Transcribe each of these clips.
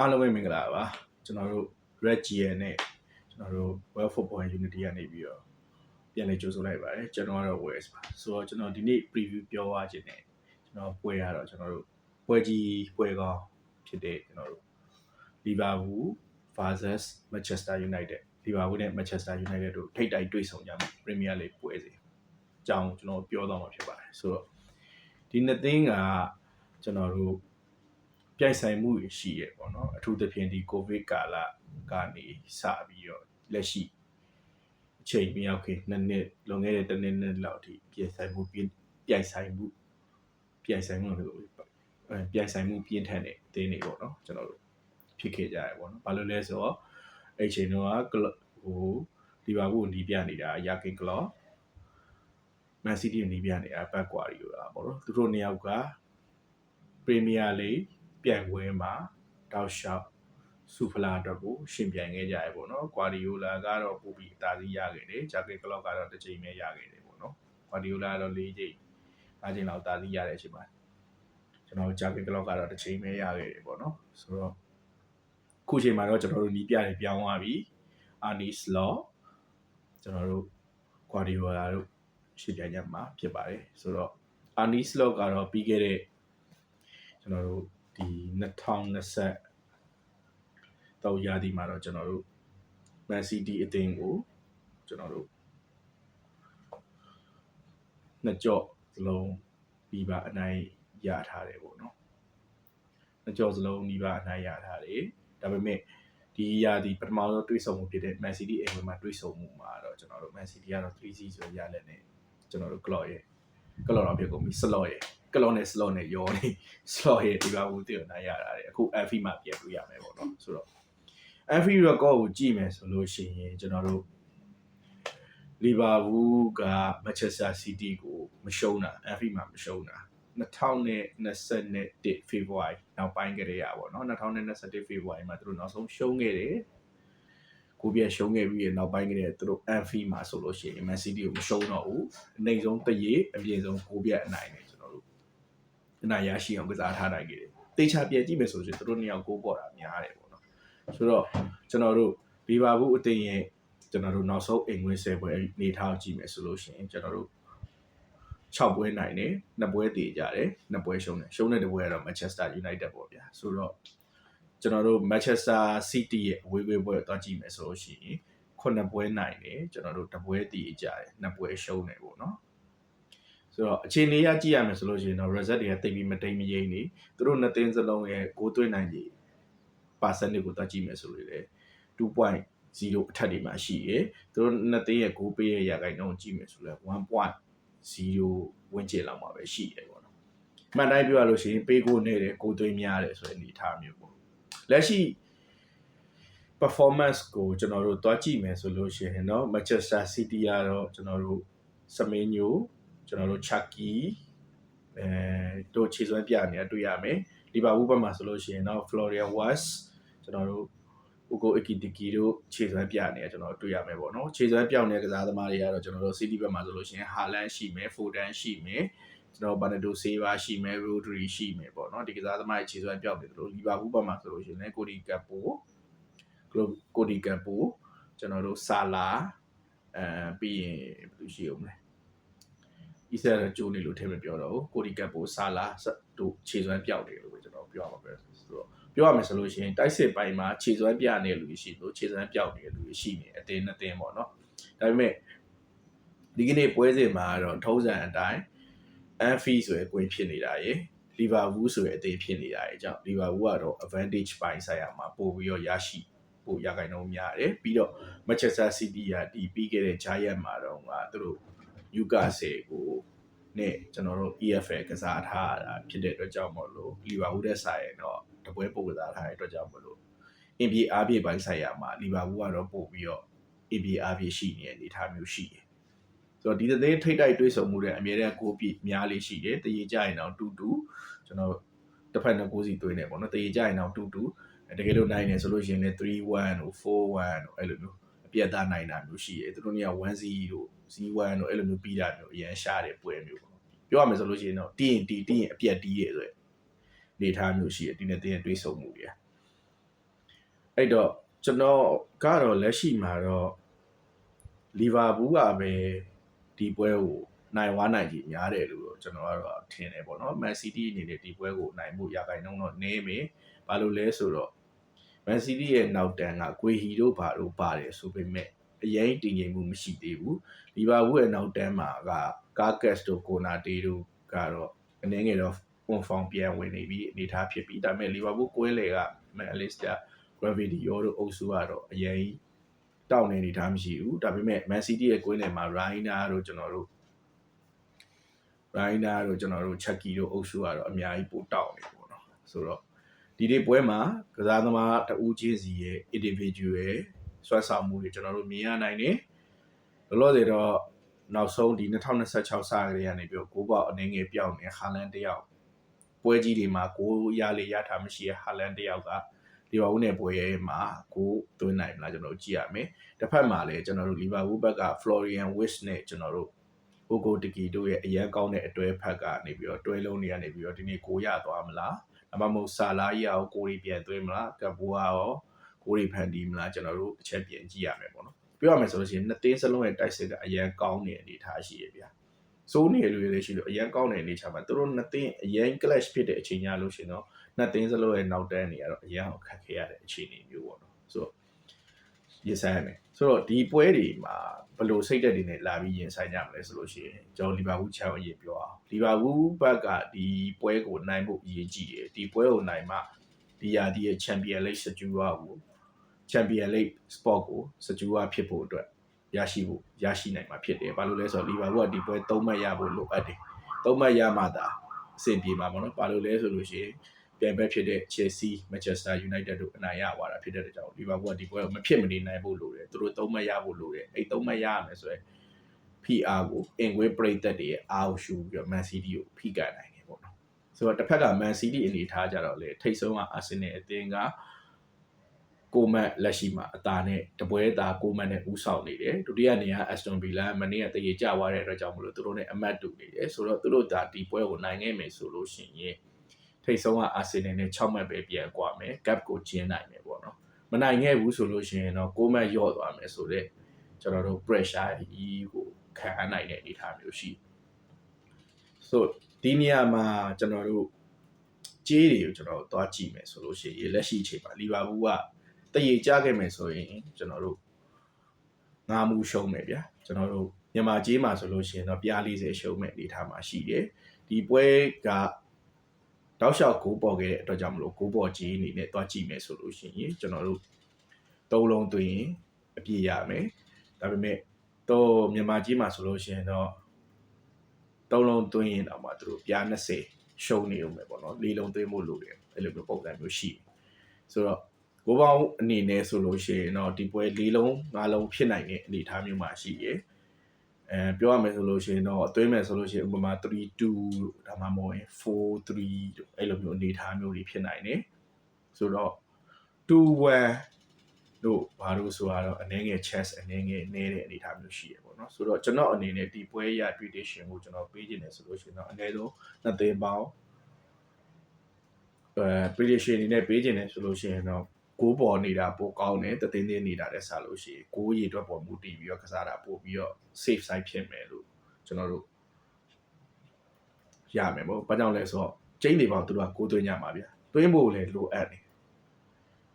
အားလုံးပဲမင်္ဂလာပါကျွန်တော်တို့ Red GN နဲ့ကျွန်တော်တို့ Well Football Unity ကနေပြီးတော့ပြန်လည်ကြိုဆိုလိုက်ပါတယ်ကျွန်တော်ကတော့ West ပါဆိုတော့ကျွန်တော်ဒီနေ့ preview ပြောရခြင်းနဲ့ကျွန်တော်ပွဲရတော့ကျွန်တော်တို့ပွဲကြီးပွဲကောင်းဖြစ်တဲ့ကျွန်တော်တို့ Liverpool vs Manchester United Liverpool နဲ့ Manchester United တို့ထိပ်တိုက်တွေ့ဆုံကြမှာ Premier League ပွဲစီအကြောင်းကျွန်တော်ပြောသွားမှာဖြစ်ပါတယ်ဆိုတော့ဒီနှစ်သင်းကကျွန်တော်တို့ပြိုင်ဆိုင်မှုရှိရပေါ့နော်အထူးသဖြင့်ဒီကိုဗစ်ကာလကနေစပြီးတော့လက်ရှိအချိန်မရောက်ခင်နှစ်လွန်ခဲ့တဲ့တစ်နှစ်လောက်အထိပြိုင်ဆိုင်မှုပြိုင်ဆိုင်မှုပြင်းထန်တဲ့တင်းတွေပေါ့နော်ကျွန်တော်တို့ဖြစ်ခဲ့ကြရပေါ့နော်ဘာလို့လဲဆိုတော့အဲ့ချိန်တော့ဒီဘာဘူးနီးပြနေတာယာကင်ကလော့မန်စီးတီးနီးပြနေတာဘက်ကွာရီလိုတာပေါ့နော်သူတို့နှစ်ယောက်ကပရီးမီးယားလိဂ်ပြိုင်ပွဲမှာတောက်လျှောက်ဆူဖလာအတွက်ကိုရှင်ပြိုင်ခဲ့ကြရပေါ့နော်ကွာဒီယိုလာကတော့ပိုပြီးအသာစီးရခဲ့တယ်ဂျာကင်ကလော့ကတော့တစ်ချိန်ပဲရခဲ့တယ်ပေါ့နော်ကွာဒီယိုလာကတော့၄ချိန်၅ချိန်လောက်အသာစီးရတဲ့အချိန်မှာကျွန်တော်ဂျာကင်ကလော့ကတော့တစ်ချိန်ပဲရခဲ့တယ်ပေါ့နော်ဆိုတော့ခုချိန်မှာတော့ကျွန်တော်တို့နီးပြတွေပြောင်းသွားပြီအာနီစလော့ကျွန်တော်တို့ကွာဒီယိုလာတို့ရှင်ပြိုင်ကြမှာဖြစ်ပါတယ်ဆိုတော့အာနီစလော့ကတော့ပြီးခဲ့တဲ့ကျွန်တော်တို့ဒီ2020ရာသီမှာတော့ကျွန်တော်တို့ Man City အသင်းကိုကျွန်တော်တို့နှစ်ကြော့စလုံးပြီးပါအနိုင်ရထားတယ်ပေါ့နော်နှစ်ကြော့စလုံးပြီးပါအနိုင်ရထားတယ်ဒါပေမဲ့ဒီရာသီပထမဆုံးတွေ့ဆုံမှုဖြစ်တဲ့ Man City အိမ်မှာတွေ့ဆုံမှုမှာတော့ကျွန်တော်တို့ Man City ကတော့ 3-0 ဆိုရလက်နဲ့ကျွန်တော်တို့ Klopp တော့ဖြစ်ကုန်ပြီ Slot ရဲ့ကလော့နဲ့ slot နဲ့ရောနေ slot ရဲ့ဒီပါဘူးတည်နိုင်ရတာလေအခု FE မှာပြန်တွေ့ရမယ်ပေါ့နော်ဆိုတော့ FE record ကိုကြည့်မယ်ဆိုလို့ရှိရင်ကျွန်တော်တို့ Liverpool က Manchester City ကိုမရှုံးတာ FE မှာမရှုံးတာ2021 February နောက်ပိုင်းကတည်းကပေါ့နော်2021 February မှာသူတို့နောက်ဆုံးရှုံးခဲ့တယ်ကိုပြရှုံးခဲ့ပြီးနောက်ပိုင်းကတည်းကသူတို့ FE မှာဆိုလို့ရှိရင် Man City ကိုမရှုံးတော့ဘူးအနိုင်ဆုံးတရေအပြည့်ဆုံးကိုပြအနိုင်တယ်အနိုင်ရရှိအောင်ကစားထားနိုင်ခဲ့တယ်။တေချာပြန်ကြည့်မယ်ဆိုရင်သူတို့နှစ်ယောက်ကိုပေါ်တာများတယ်ပေါ့နော်။ဆိုတော့ကျွန်တော်တို့လီဗာပူးအသင်းရဲ့ကျွန်တော်တို့နောက်ဆုံးအိမ်ဝင်10ပွဲနေထားကြည့်မယ်ဆိုလို့ရှိရင်ကျွန်တော်တို့6ပွဲနိုင်တယ်2ပွဲတည်ကြတယ်2ပွဲရှုံးတယ်ရှုံးတဲ့တစ်ပွဲကတော့ Manchester United ပေါ့ဗျာ။ဆိုတော့ကျွန်တော်တို့ Manchester City ရဲ့အဝေးပွဲကိုတွားကြည့်မယ်ဆိုလို့ရှိရင်9ပွဲနိုင်တယ်ကျွန်တော်တို့2ပွဲတည်ကြတယ်2ပွဲရှုံးတယ်ပေါ့နော်။ဆိုတော့အခြေအနေရကြည့်ရမယ်ဆိုလို့ရှိရင်တော့ result တွေကတိတ်ပြီးမတိတ်မယိမ်းနေသူတို့နှစ်သင်းစလုံးရဲ့ဂိုးသွင်းနိုင်ခြေ percentage ကိုတွက်ကြည့်မယ်ဆိုလို့လေ 2.0 အထက်တွေမှာရှိရယ်သူတို့နှစ်သင်းရဲ့ဂိုးပေးရရာခိုင်နှုန်းကြည့်မယ်ဆိုလဲ 1.0 ဝန်းကျင်လောက်မှာပဲရှိရယ်ပေါ့နော်မှန်တိုင်းပြောရလို့ရှိရင်ပေးဂိုးနဲ့တယ်ဂိုးသွင်းများတယ်ဆိုတဲ့အနေအထားမျိုးပေါ့လက်ရှိ performance ကိုကျွန်တော်တို့တွက်ကြည့်မယ်ဆိုလို့ရှိရင်เนาะ Manchester City ကတော့ကျွန်တော်တို့စမင်းညိုကျွန်တော်တို့ Chucky တို့ခြေစွမ်းပြနေတာတွေ့ရမယ်လီဗာပူးဘက်မှာဆိုလို့ရှိရင်တော့ Florian Wirtz ကျွန်တော်တို့ Ugo Ekitike တို့ခြေစွမ်းပြနေတာကျွန်တော်တွေ့ရမယ်ပေါ့နော်ခြေစွမ်းပြောင်းနေတဲ့ကစားသမားတွေကတော့ကျွန်တော်တို့ City ဘက်မှာဆိုလို့ရှိရင် Haaland ရှိမယ် Foden ရှိမယ်ကျွန်တော် Bernardo Silva ရှိမယ် Rodri ရှိမယ်ပေါ့နော်ဒီကစားသမားတွေခြေစွမ်းပြောင်းနေတယ်လို့လီဗာပူးဘက်မှာဆိုလို့ရှိရင်လည်း Cody Gakpo ကျွန်တော်တို့ Salah ပြီးရင်ဘယ်သူရှိအောင်လဲဤစရကျိုးနေလို့ထဲမပြောတော့ဘူးကိုဒီကပ်ပိုဆာလာတို့ခြေစွမ်းပြောက်တယ်လို့ပဲကျွန်တော်ပြောရမှာပဲဆိုတော့ပြောရမယ်ဆိုလို့ရှိရင်တိုက်စစ်ပိုင်းမှာခြေစွမ်းပြနေလူရှိလို့ခြေစွမ်းပြောက်နေလူရှိနေအတင်းနှစ်တင်းပေါ့နော်ဒါပေမဲ့ဒီကနေ့ပွဲစဉ်မှာတော့ထုံးစံအတိုင်း Anfield ဆိုရယ်ကွင်းဖြစ်နေတာရယ် Liverpool ဆိုရယ်အတင်းဖြစ်နေတာရယ်ကြောင့် Liverpool ကတော့ advantage ပိုင်းဆိုင်ရာမှာပို့ပြီးတော့ရရှိပို့ရခိုင်နှုန်းများတယ်ပြီးတော့ Manchester City ကဒီပြီးခဲ့တဲ့ Giant မှာတော့သူတို့Newcastle ကိုနဲ့ကျွန်တော်တို့ EFL ကစားထားတာဖြစ်တဲ့အတွက်ကြောင့်မို့လို့လီဗာပူးတဲ့ဆိုင်ရင်တော့တပွဲပို့ကစားထားတဲ့အတွက်ကြောင့်မို့လို့ NBA အားပြည့်ပိုင်းဆိုင်ရာမှာလီဗာပူးကတော့ပို့ပြီးတော့ NBA အားပြည့်ရှိနေတဲ့အနေအထားမျိုးရှိတယ်ဆိုတော့ဒီသင်းထိတ်တိုက်တွေးဆုံမှုတဲ့အမြဲတမ်းကိုပြည့်များလေးရှိတယ်တရေကြရင်တော့2-2ကျွန်တော်တစ်ဖက်နှစ်ကိုစီသွင်းနေပေါ့နော်တရေကြရင်တော့2-2တကယ်လို့နိုင်နေဆိုလို့ရှိရင်လည်း3-1တို့4-1တို့အဲ့လိုမျိုးအပြတ်သားနိုင်တာမျိုးရှိတယ်သူတို့က1-0တို့0-1တို့အဲ့လိုမျိုးပြီးတာမျိုးအရန်ရှားတယ်ပွဲမျိုးပေါ့ပြောရမယ်ဆိုလို့ရှိရင်တော့တီးရင်အပြတ်တီးတယ်ဆိုရယ်နေထားမျိုးရှိတယ်ဒီနေ့တင်းတွေးဆုံမှုတွေ အဲ့တော့ကျွန်တော်ကတော့လက်ရှိမှာတော့လီဗာပူးကပဲဒီပွဲကိုနိုင်ဝါနိုင်ကြီးများတယ်လို့ကျွန်တော်ကတော့ထင်တယ်ပေါ့နော်မန်စီးတီးအနေနဲ့ဒီပွဲကိုနိုင်မှုရာခိုင်နှုန်းတော့နည်းမယ်ဘာလို့လဲဆိုတော့မန်စီးတီးရဲ့နောက်တန်းကဂွေဟီတို့ဘာတို့ပါတယ်ဆိုပေမဲ့အရင်တည်ငြိမ်မှုမရှိသေးဘူးလီဗာပူးရဲ့နောက်တန်းမှာကကာကက်စ်တို့ကိုနာတီတို့ကတော့အနေငယ်တော့ကွန်ဖောင်ပြန်ဝင်နေပြီးအနေထားဖြစ်ပြီးဒါပေမဲ့လီဗာပူးကွဲလေကမန်အလစ်စတာgravity ရောတို့အုပ်စုကတော့အရင်တောင်းနေနေတာမရှိဘူးဒါပေမဲ့ Man City ရဲ့ကွင်းနယ်မှာ Raina တို့ကျွန်တော်တို့ Chucky တို့အုပ်စုကတော့အများကြီးပိုတောင်းနေပေါ့နော်ဆိုတော့ဒီနေ့ပွဲမှာကစားသမားတဦးချင်းစီရဲ့ individual စွမ်းဆောင်မှုတွေကျွန်တော်တို့မြင်ရနိုင်တယ်လောလောဆယ်တော့နောက်ဆုံးဒီ2026စာကလေးကနေပြီးကိုပေါက်အနေငယ်ပြောင်းနေဟာလန်တယောက်ပွဲကြီးတွေမှာကိုရလေရထားမရှိတဲ့ဟာလန်တယောက်ကလီဗာပူးနဲ့ပွဲရဲမှာကိုသွင်းနိုင်မလားကျွန်တော်တို့ကြည့်ရမယ်တစ်ဖက်မှာလည်းကျွန်တော်တို့လီဗာပူးဘက်က Florian Wirtz နဲ့ကျွန်တော်တို့ဟိုကိုတကီတို့ရဲ့အရန်ကောင်းတဲ့အတွဲဖက်ကနေပြီးတော့တွဲလုံးတွေကနေပြီးတော့ဒီနေ့ကိုရသွားမလားဒါမှမဟုတ်ဆာလာကြီးရောကိုရီပြန်သွင်းမလားကဘူအာရောကိုရီဖန်တီးမလားကျွန်တော်တို့တစ်ချက်ပြန်ကြည့်ရမယ်ပေါ့နော်ပြောရမယ်ဆိုလို့ရှိရင်နှစ်သင်းစလုံးရဲ့တိုက်စစ်ကအရန်ကောင်းတဲ့အနေထားရှိရဗျာစိုးနေလူတွေလည်းရှိလို့အရန်ကောင်းတဲ့အနေချာမှာသူတို့နှစ်သင်းအရန် clash ဖြစ်တဲ့အချိန်ညလို့ရှိရင်တော့နှစ်သင်းစလုံးရဲ့နောက်တန်းနေရတော့အရန်ခက်ခဲရတဲ့အခြေအနေမျိုးပေါ့နော်ဆိုတော့ရင်ဆိုင်ရမယ်ဆိုတော့ဒီပွဲတွေမှာဘယ်လိုစိတ်သက်တွေနဲ့လာပြီးရင်ဆိုင်ကြမလဲဆိုလို့ရှိရင်ကျွန်တော်လီဗာပူးချန်အရေးပြောအောင်လီဗာပူးဘက်ကဒီပွဲကိုနိုင်ဖို့အရေးကြီးတယ်ဒီပွဲကိုနိုင်မှဒီယာဒီရဲ့ Champion League စကြူဝါကို Champion League spot ကိုစကြူဝါဖြစ်ဖို့အတွက်ရရှိနိုင်မှာဖြစ်တယ်ဘာလို့လဲဆိုတော့လီဗာပူးကဒီပွဲ3မှတ်ရဖို့လိုအပ်တယ်3မှတ်ရမှသာအဆင်ပြေမှာပေါ့နော်ဘာလို့လဲဆိုလို့ရှိရင်ပြန်ဘက်ဖြစ်တဲ့ Chelsea Manchester United တို့အနိုင်ရသွားတာဖြစ်တဲ့ကြောင့်လီဗာပူးကဒီပွဲကိုမဖြစ်မနေနိုင်ဖို့လိုတယ်သူတို့3မှတ်ရဖို့လိုတယ်အဲ့3မှတ်ရရမယ်ဆိုရင် PR ကိုအင်ကွေးပရိသတ်တွေရဲ့အားကိုရှူပြီးတော့ Man City ကိုဖိကနိုင်တယ်ပေါ့နော်ဆိုတော့တစ်ဖက်က Man City အနေထားကြတော့လေထိတ်ဆုံးက Arsenal အသင်းကကိုမတ်လက်ရှိမှာအသာနဲ့တပွဲသားကိုမတ်နဲ့ဦးဆောင်နေတယ်ဒုတိယနေရာ Aston Villa မနေ့ကတရေကျသွားတဲ့အတွက်ကြောင့်မလို့သူတို့နဲ့အမှတ်တူနေတယ်ဆိုတော့သူတို့ဒါဒီပွဲကိုနိုင်ခဲ့မယ်ဆိုလို့ရှိရင်ထိတ်ဆုံးက Arsenal နဲ့6မှတ်ပဲပြန်ကွာမယ် gap ကိုကျင်းနိုင်မယ်ပေါ့နော်မနိုင်ခဲ့ဘူးဆိုလို့ရှိရင်တော့6မှတ်လျော့သွားမယ်ဆိုတော့ကျွန်တော်တို့ pressure ကြီးကိုခံနိုင်တဲ့အနေအထားမျိုးရှိဆိုဒီနေရာမှာကျွန်တော်တို့ကြေးတွေကိုကျွန်တော်သွားကြည့်မယ်ဆိုလို့ရှိရင်လက်ရှိအချိန်မှာလီဗာပူးကတရေကြခဲ့မယ်ဆိုရင်ကျွန်တော်တို့ငါးမှုရှုံးမယ်ဗျာကျွန်တော်တို့မြန်မာကြေးမှာဆိုလို့ရှိရင်တော့ပြား40ရှုံးမယ်အနေထားမှာရှိတယ်ဒီပွဲကတောက်လျှောက်ကိုပေါ်ခဲ့တဲ့အတွက်ကြောင့်မလို့ကိုပေါ်ကြေးအနေနဲ့သွားကြည့်မယ်ဆိုလို့ရှိရင်ကျွန်တော်တို့3လုံးသွင်းရင်အပြည့်ရမယ်ဒါပေမဲ့တော့မြန်မာကြေးမှာဆိုလို့ရှိရင်တော့3လုံးသွင်းရင်တော့မှသူတို့ပြား20ရှုံးနေဦးမယ်ပေါ့နော်4လုံးသွင်းဖို့လိုတယ်အဲ့လိုမျိုးပုံစံမျိုးရှိဆိုတော့ကိုပေါင်းအနေနဲ့ဆိုလို့ရှိရင်တော့ဒီပွဲ4လုံး5လုံးဖြစ်နိုင်တဲ့အနေအထားမျိုးမှာရှိရယ်ပြောရမယ်ဆိုလို့ရှိရင်တော့အသွင်းမယ်ဆိုလို့ရှိရင်ဥပမာ3-2ဒါမှမဟုတ်4-3အဲ့လိုမျိုးအနေအထားမျိုးတွေဖြစ်နိုင်တယ်ဆိုတော့2-1တို့ဘာလို့ဆိုတော့အနေငယ် chess အနေငယ်နေတဲ့အနေအထားမျိုးရှိရပေါ့နော်ဆိုတော့ကျွန်တော်အနေနဲ့ဒီပွဲရ prediction ကိုကျွန်တော်ပေးခြင်းတယ်ဆိုလို့ရှိရင်တော့အနည်းဆုံးနှစ်သိန်းပေါင်းprediction အနေနဲ့ပေးခြင်းတယ်ဆိုလို့ရှိရင်တော့6ပေါ်နေတာပိုကောင်းတယ်တသိန်းသိန်းနေတာလည်းစားလို့ရှိရင်6ရေအတွက်ပေါ်မူတည်ပြီးတော့ကစားတာပို့ပြီးတော့ safe side ဖြစ်မယ်လို့ကျွန်တော်တို့ရမယ်ပေါ့ဘာကြောင့်လဲဆိုတော့ကျင်းတွေပေါင်းသူတို့က6သွင်းကြမှာဗျာသွင်းဖို့လည်းလိုအပ်တယ်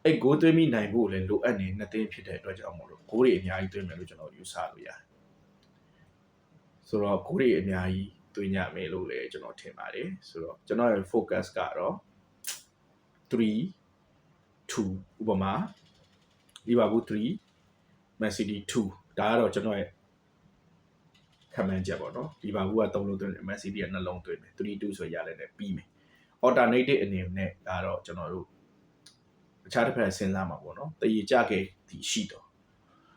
အဲ့6သွင်းပြီးနိုင်ဖို့လည်းလိုအပ်နေနှစ်သိန်းဖြစ်တဲ့အတွက်ကြောင့်မို့လို့6တွေအများကြီးသွင်းမယ်လို့ကျွန်တော်ယူဆလို့ရတယ်ဆိုတော့6တွေအများကြီးသွင်းကြမယ်လို့လည်းကျွန်တော်ထင်ပါတယ်ဆိုတော့ကျွန်တော်ရဲ့ focus ကတော့3-2ဥပမာလီဗာပူး3 Man City 2ဒါကတော့ကျွန်တော်ရဲ့ခံမှန်းချက်ပေါ့နော်လီဗာပူးက3လုံးသွင်းတယ် Man City က2လုံးသွင်းတယ်3-2ဆိုရလဲနဲ့ပြီးမယ် alternative အနေနဲ့ကတော့ကျွန်တော်တို့အခြားတစ်ဖက်စဉ်းစားမှာပေါ့နော်တည်ကြခဲ့ဒီရှိတော့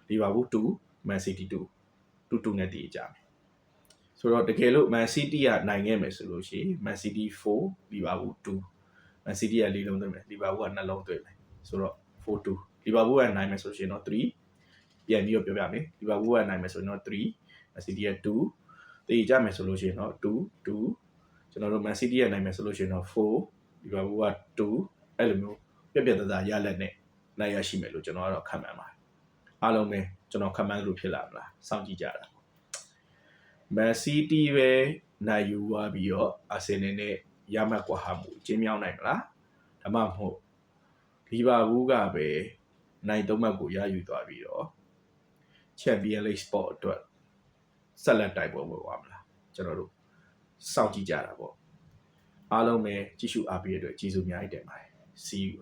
လီဗာပူး2 Man City 2နဲ့တည်ကြမယ်ဆိုတော့တကယ်လို့ Man City ကနိုင်ခဲ့မယ်ဆိုလို့ရှိရင် Man City 4 လီဗာပူး2 Man City က4လုံးသွင်းမယ်လီဗာပူးက2လုံးသွင်းမယ်ဆိုတော့4-2လီဗာပူးကနိုင်မယ်ဆိုရှင်တော့3ပြန်ပြီးတော့ပြောပြမယ်လီဗာပူးကနိုင်မယ်ဆိုရင်တော့3 Man City က2တည်ကြမယ်ဆိုလို့ရှိရင်တော့2ကျွန်တော်တို့ Man City ကနိုင်မယ်ဆိုလို့ရှိရင်တော့4လီဗာပူးက2အဲ့လိုမျိုးပြက်ပြက်သားသားရလက်နဲ့ နိုင်ရရှိမယ်လို့ကျွန်တော်ကတော့ခံမှန်းပါတယ်အားလုံးပဲကျွန်တော်ခံမှန်းလို့ဖြစ်လာမလားစောင့်ကြည့်ကြတာမန်စီးတီးပဲနိုင်ယူသွားပြီးတော့အာဆင်နယ်နဲ့ရမှတ်ကွာဟမှုကျင်းမြောင်းနိုင်မလားဒါမှမဟုတ်လီဗာပူးကပဲနိုင်3မှတ်ကိုရယူသွားပြီးတော့ချန်ပီယံလိဂ်စပေါ့အတွက်ဆက်လက်တိုက်ပွဲဝင်သွားမလားကျွန်တော်တို့စောင့်ကြည့်ကြတာပေါ့အားလုံးပဲကြည့်ရှုအားပေးတဲ့အတွက်ကျေးဇူးအများကြီးတင်ပါတယ် see you